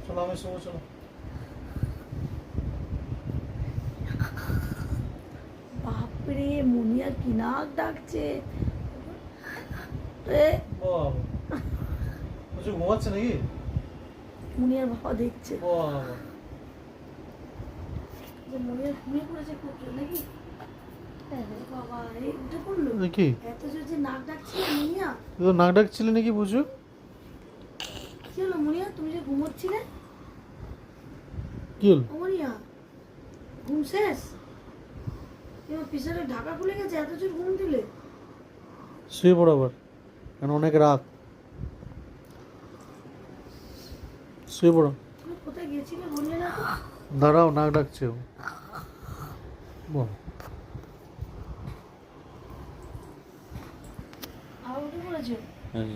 চলো আমি শোবো, চলো। বাপরে মুনিয়া কি নাক ডাকছে। বাবা বলছি ঘুমাচ্ছে নাকি? মুনিয়ার বাবা দেখছে বাবা যে মুনিয়া ঘুমিয়ে পড়েছে খুব জোর নাকি। বাবা এই উঠে পড়লো কি এত জোর যে নাক ডাকছিল মুনিয়া। তো নাক ডাকছিলে নাকি বুঝু? কি হলো মুনিয়া, তুমি যে ঘুমোচ্ছিলে? কি হলো? ও মুনিয়া ঘুম শেষ? তোমার পিছনে ঢাকা খুলে গেছে, এত জোর ঘুম দিলে? শুয়ে পড়ো আবার, কেন অনেক রাত। শুয়ে পড়ো। তুমি কোথায় গেছিলে বললে না তো? দাঁড়াও, নাক ডাকছে ও। বল। আবার উঠে পড়েছো? হ্যাঁ